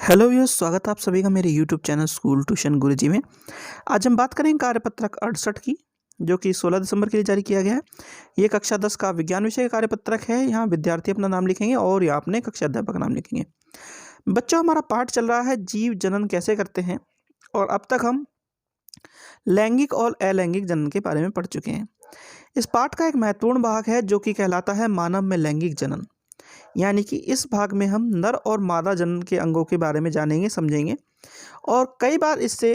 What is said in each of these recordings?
Hello viewers, स्वागत है आप सभी का मेरे यूट्यूब चैनल स्कूल ट्यूशन गुरुजी में। आज हम बात करेंगे कार्यपत्रक 68 की, जो कि 16 दिसंबर के लिए जारी किया गया है। ये कक्षा 10 का विज्ञान विषय का कार्यपत्रक है। यहाँ विद्यार्थी अपना नाम लिखेंगे और यहाँ अपने कक्षा अध्यापक का नाम लिखेंगे। बच्चों, हमारा पाठ चल रहा है जीव जनन कैसे करते हैं, और अब तक हम लैंगिक और अलैंगिक जनन के बारे में पढ़ चुके हैं। इस पाठ का एक महत्वपूर्ण भाग है जो कि कहलाता है मानव में लैंगिक जनन। यानी कि इस भाग में हम नर और मादा जनन के अंगों के बारे में जानेंगे, समझेंगे, और कई बार इससे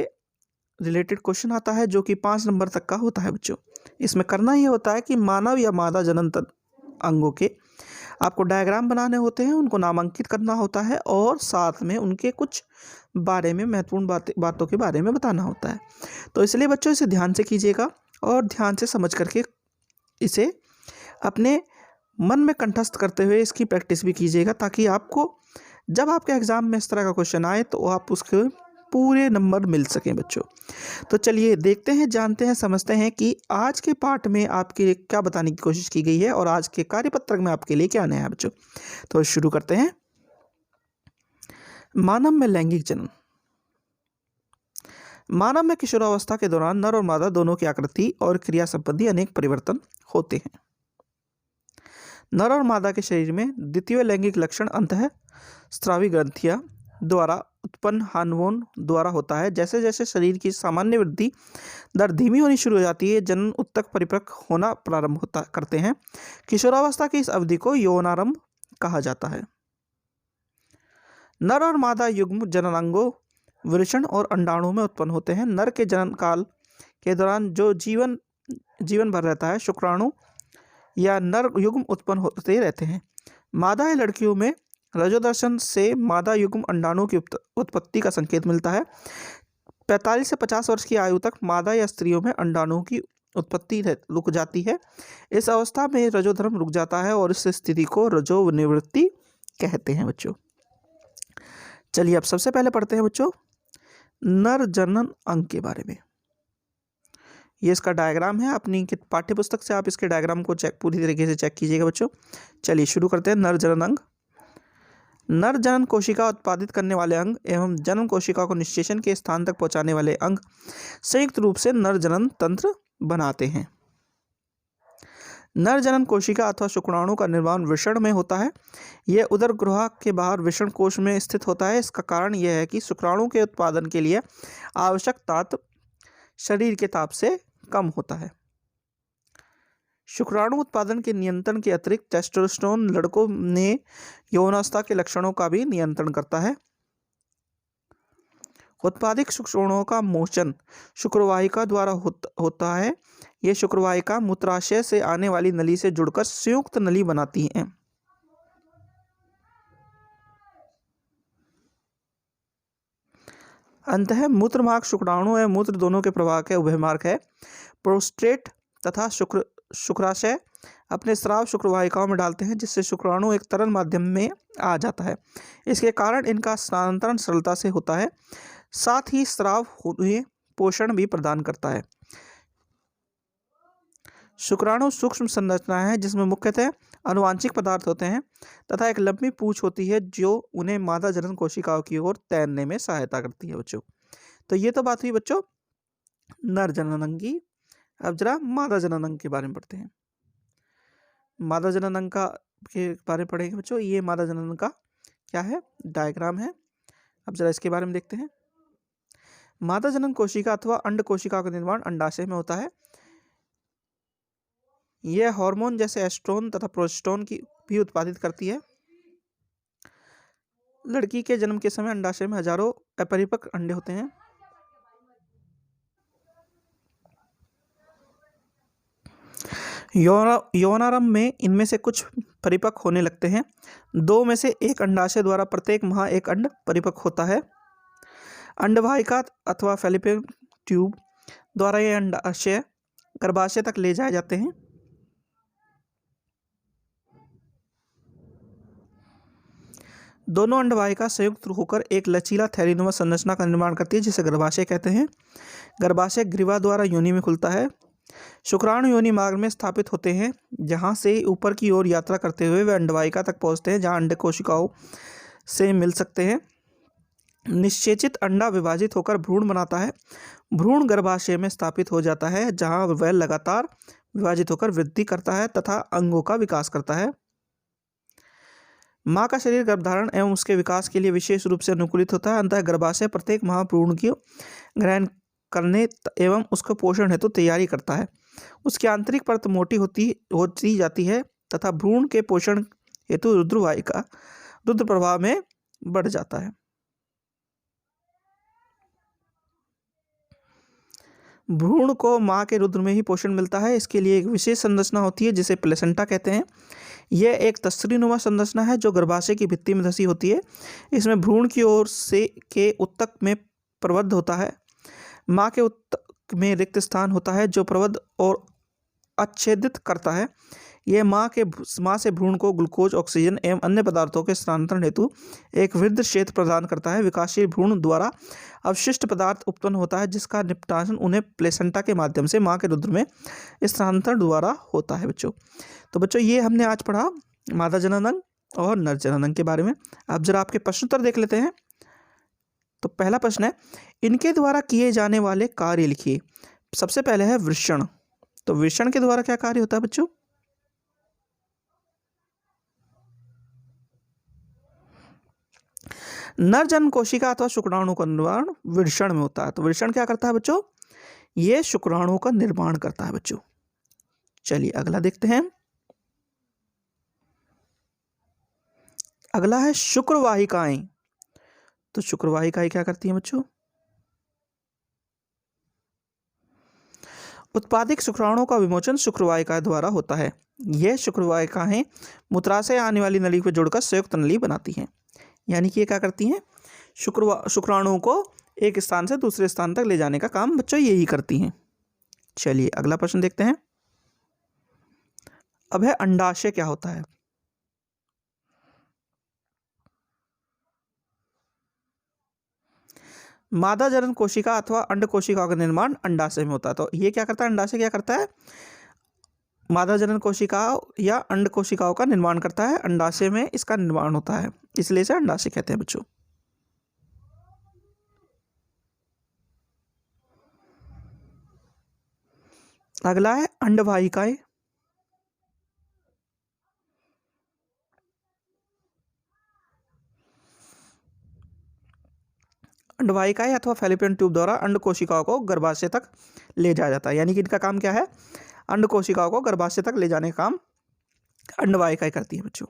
रिलेटेड क्वेश्चन आता है जो कि 5 नंबर तक का होता है। बच्चों, इसमें करना ये होता है कि मानव या मादा जनन अंगों के आपको डायग्राम बनाने होते हैं, उनको नामांकित करना होता है और साथ में उनके कुछ बारे में महत्वपूर्ण बातों के बारे में बताना होता है। तो इसलिए बच्चों इसे ध्यान से कीजिएगा और ध्यान से समझ करके इसे अपने मन में कंठस्थ करते हुए इसकी प्रैक्टिस भी कीजिएगा, ताकि आपको जब आपके एग्ज़ाम में इस तरह का क्वेश्चन आए तो आप उसके पूरे नंबर मिल सकें। बच्चों, तो चलिए देखते हैं, जानते हैं, समझते हैं कि आज के पाठ में आपके लिए क्या बताने की कोशिश की गई है और आज के कार्यपत्रक में आपके लिए क्या नया है। बच्चों, तो शुरू करते हैं। मानव में लैंगिक जनन। मानव में किशोरावस्था के दौरान नर और मादा दोनों की आकृति और क्रिया संबंधी अनेक परिवर्तन होते हैं। नर और मादा के शरीर में द्वितीय लैंगिक लक्षण अंतः स्रावी ग्रंथियां द्वारा उत्पन्न हार्मोन द्वारा होता है। जैसे जैसे शरीर की सामान्य वृद्धि दर धीमी होनी शुरू हो जाती है, जनन उत्तक परिपक्व होना प्रारंभ करते हैं। किशोरावस्था की इस अवधि को यौनारंभ कहा जाता है। नर और मादा युग्म जननांगों वृषण और अंडाणु में उत्पन्न होते हैं। नर के जनन काल के दौरान जो जीवन भर रहता है, शुक्राणु या नर युग्म उत्पन्न होते रहते हैं। मादा या लड़कियों में रजोदर्शन से मादा युग्म अंडाणु की उत्पत्ति का संकेत मिलता है। 45 से 50 वर्ष की आयु तक मादा या स्त्रियों में अंडाणु की उत्पत्ति रुक जाती है। इस अवस्था में रजोधर्म रुक जाता है और इस स्थिति को रजोनिवृत्ति कहते हैं। बच्चों, चलिए अब सबसे पहले पढ़ते हैं बच्चों नर जनन अंग के बारे में। ये इसका डायग्राम है। अपनी पाठ्य पुस्तक से आप इसके डायग्राम को पूरी तरीके से चेक कीजिएगा। बच्चों, चलिए शुरू करते हैं। नर जनन अंग। नर जनन कोशिका उत्पादित करने वाले अंग एवं जनन कोशिका को निषेचन के स्थान तक पहुंचाने वाले अंग संयुक्त रूप से नर जनन तंत्र बनाते हैं। नर जनन कोशिका अथवा शुक्राणु का निर्माण वृषण में होता है। यह उदर गुहा के बाहर वृषण कोश में स्थित होता है। इसका कारण यह है कि शुक्राणु के उत्पादन के लिए आवश्यक ताप शरीर के ताप से कम होता है। शुक्राणु उत्पादन के नियंत्रण के अतिरिक्त टेस्टोस्टेरोन लड़कों में यौनावस्था के लक्षणों का भी नियंत्रण करता है। उत्पादित शुक्राणुओं का मोचन शुक्रवाहिका द्वारा होता है। ये शुक्रवाहिका मूत्राशय से आने वाली नली से जुड़कर संयुक्त नली बनाती है। अंतः मूत्रमार्ग शुक्राणु एवं मूत्र दोनों के प्रवाह के उभयमार्ग है। प्रोस्टेट तथा शुक्राशय अपने स्राव शुक्रवाहिकाओं में डालते हैं, जिससे शुक्राणु एक तरल माध्यम में आ जाता है। इसके कारण इनका स्थानांतरण सरलता से होता है। साथ ही स्राव उन्हें पोषण भी प्रदान करता है। शुक्राणु सूक्ष्म संरचना है जिसमें मुख्यतः आनुवांशिक पदार्थ होते हैं तथा एक लंबी पूंछ होती है जो उन्हें मादा जनन कोशिकाओं की ओर तैरने में सहायता करती है। बच्चों, तो ये तो बात हुई बच्चों नर जनन अंग की। अब जरा मादा जनन अंग के बारे में पढ़ते हैं। मादा जनन अंग के बारे में पढ़ेंगे बच्चों। ये मादा जनन अंग का क्या है, डायग्राम है। अब जरा इसके बारे में देखते हैं। मादा जनन कोशिका अथवा अंड कोशिका का निर्माण अंडाशय में होता है। यह हार्मोन जैसे एस्ट्रोन तथा प्रोजेस्टेरोन की भी उत्पादित करती है। लड़की के जन्म के समय अंडाशय में हजारों अपरिपक्व अंडे होते हैं। यौनारंभ में इनमें से कुछ परिपक्व होने लगते हैं। 2 में से एक अंडाशय द्वारा प्रत्येक माह एक अंड परिपक्व होता है। अंडवाहिका अथवा फैलोपियन ट्यूब द्वारा यह अंडाशय गर्भाशय तक ले जाए जाते हैं। दोनों अंडवाहिका संयुक्त होकर एक लचीला थैलीनुमा संरचना का निर्माण करती है, जिसे गर्भाशय कहते हैं। गर्भाशय ग्रीवा द्वारा योनि में खुलता है। शुक्राणु योनि मार्ग में स्थापित होते हैं, जहां से ऊपर की ओर यात्रा करते हुए वे अंडवाहिका तक पहुंचते हैं, जहां अंड कोशिकाओं से मिल सकते हैं। निषेचित अंडा विभाजित होकर भ्रूण बनाता है। भ्रूण गर्भाशय में स्थापित हो जाता है जहां वह लगातार विभाजित होकर वृद्धि करता है तथा अंगों का विकास करता है। माँ का शरीर गर्भधारण एवं उसके विकास के लिए विशेष रूप से अनुकूलित होता है। अंतः गर्भाशय प्रत्येक माह भ्रूण की ग्रहण करने एवं उसको पोषण हेतु तैयारी करता है। उसकी आंतरिक परत मोटी होती जाती है तथा भ्रूण के पोषण हेतु रुद्र प्रवाह में बढ़ जाता है। भ्रूण को माँ के रुद्र में ही पोषण मिलता है। इसके लिए एक विशेष संरचना होती है जिसे प्लेसेंटा कहते हैं। यह एक तस्तरीनुमा संरचना है जो गर्भाशय की भित्ति में धसी होती है। इसमें भ्रूण की ओर से के उत्तक में प्रबद्ध होता है। माँ के उत्तक में रिक्त स्थान होता है जो प्रबद्ध और अच्छेदित करता है। यह माँ से भ्रूण को ग्लूकोज, ऑक्सीजन एवं अन्य पदार्थों के स्थानांतरण हेतु एक वृद्ध क्षेत्र प्रदान करता है। विकासशील भ्रूण द्वारा अवशिष्ट पदार्थ उत्पन्न होता है जिसका निष्कासन उन्हें प्लेसेंटा के माध्यम से माँ के रुद्र में स्थानांतरण द्वारा होता है। तो बच्चों ये हमने आज पढ़ा मादा जनन अंग और नर जनन अंग के बारे में। अब जरा आपके प्रश्न उत्तर देख लेते हैं। तो पहला प्रश्न है, इनके द्वारा किए जाने वाले कार्य लिखिए। सबसे पहले है वृषण। तो वृषण के द्वारा क्या कार्य होता है बच्चों? नर जनन कोशिका अथवा शुक्राणु का निर्माण वृषण में होता है। तो वृषण क्या करता है बच्चों? ये शुक्राणु का निर्माण करता है बच्चों। चलिए अगला देखते हैं। अगला है शुक्रवाहिकाएं। तो शुक्रवाहिकाएं क्या करती हैं बच्चों? उत्पादित शुक्राणुओं का विमोचन शुक्रवाहिकाएं द्वारा होता है। यह शुक्रवाहिकाएं मूत्राशय आने वाली नली को जोड़कर संयुक्त नली बनाती हैं। यानी कि ये क्या करती हैं? शुक्राणुओं को एक स्थान से दूसरे स्थान तक ले जाने का काम बच्चों यही करती हैं। चलिए अगला प्रश्न देखते हैं। अब है अंडाशय क्या होता है? मादा जनन कोशिका अथवा अंड कोशिकाओं का निर्माण अंडाशय में होता है। तो ये क्या करता है? अंडाशय क्या करता है? मादा जनन कोशिकाओं या अंड कोशिकाओं का निर्माण करता है। अंडाशय में इसका निर्माण होता है, इसलिए इसे अंडाशय कहते हैं बच्चों। अगला है अंडवाहिकाएं। अंडवाहिकाएं अथवा फैलोपियन ट्यूब द्वारा अंड कोशिकाओं को गर्भाशय तक ले जाया जाता है। यानी कि इनका काम क्या है? अंड कोशिकाओं को गर्भाशय तक ले जाने का काम अंडवाहिकाएं करती है बच्चों।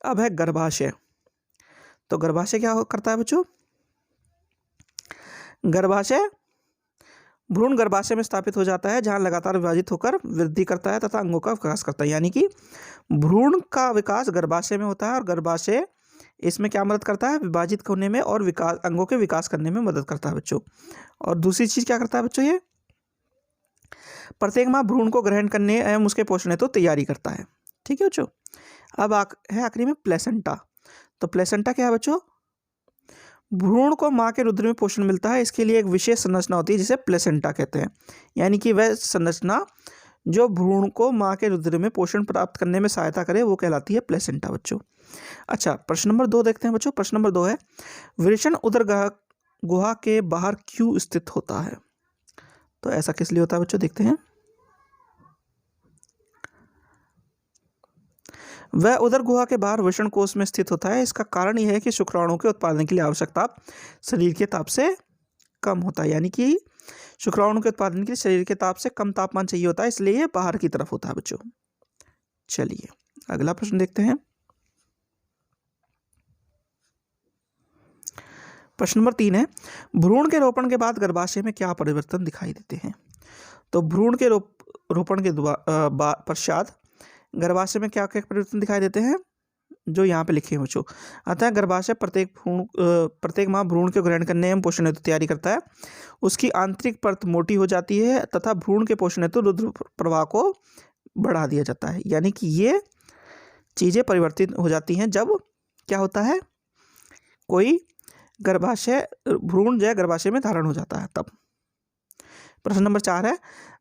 अब है गर्भाशय। तो गर्भाशय क्या करता है बच्चों? गर्भाशय भ्रूण गर्भाशय में स्थापित हो जाता है जहां लगातार विभाजित होकर वृद्धि करता है तथा अंगों का विकास करता है। यानी कि भ्रूण का विकास गर्भाशय में होता है और गर्भाशय इसमें क्या मदद करता है? विभाजित होने में और विकास, अंगों के विकास करने में मदद करता है बच्चों। और दूसरी चीज क्या करता है बच्चों? ये प्रत्येक माह भ्रूण को ग्रहण करने एवं उसके पोषण हेतु तैयारी करता है। ठीक है बच्चों। अब है आखिरी में प्लेसेंटा। तो प्लेसेंटा क्या है बच्चों? भ्रूण को माँ के रुद्र में पोषण मिलता है। इसके लिए एक विशेष संरचना होती है जिसे प्लेसेंटा कहते हैं। यानी कि वह संरचना जो भ्रूण को माँ के रुद्र में पोषण प्राप्त करने में सहायता करे वो कहलाती है प्लेसेंटा बच्चों। अच्छा, प्रश्न नंबर 2 देखते हैं बच्चों। प्रश्न नंबर 2 है, वृषण उदर गुहा के बाहर क्यों स्थित होता है? तो ऐसा किस लिए होता है बच्चों? देखते हैं। वह उदर गुहा के बाहर वृषण कोष में स्थित होता है। इसका कारण यह है कि शुक्राणुओं के उत्पादन के लिए आवश्यक ताप शरीर के ताप से कम होता है। यानी कि शुक्राणु के उत्पादन के लिए शरीर के ताप से कम तापमान चाहिए होता है, इसलिए यह बाहर की तरफ होता है बच्चों। चलिए अगला प्रश्न देखते हैं। प्रश्न नंबर 3 है, भ्रूण के रोपण के बाद गर्भाशय में क्या परिवर्तन दिखाई देते हैं? तो भ्रूण के रोपण के पश्चात गर्भाशय में क्या क्या परिवर्तन दिखाई देते हैं जो यहाँ पे लिखे हैं बच्चों? अतः गर्भाशय प्रत्येक माह भ्रूण को ग्रहण करने एवं पोषण हेतु तैयारी करता है। उसकी आंतरिक परत मोटी हो जाती है तथा भ्रूण के पोषण हेतु रुद्र प्रवाह को बढ़ा दिया जाता है। यानी कि ये चीज़ें परिवर्तित हो जाती हैं जब क्या होता है? कोई भ्रूण जो है गर्भाशय में धारण हो जाता है तब। प्रश्न नंबर 4 है,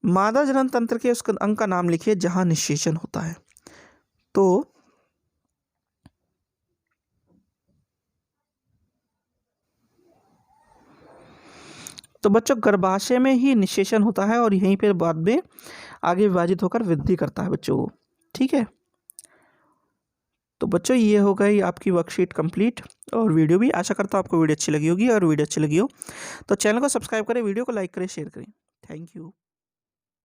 मादा जनन तंत्र के उस अंग का नाम लिखिए जहां निषेचन होता है। तो तो बच्चों गर्भाशय में ही निषेचन होता है और यहीं पर बाद में आगे विभाजित होकर वृद्धि करता है बच्चों वो। ठीक है, तो बच्चों ये हो गई आपकी वर्कशीट कंप्लीट और वीडियो भी। आशा करता हूँ आपको वीडियो अच्छी लगी होगी, और वीडियो अच्छी लगी हो तो चैनल को सब्सक्राइब करें, वीडियो को लाइक करें, शेयर करें। Thank you.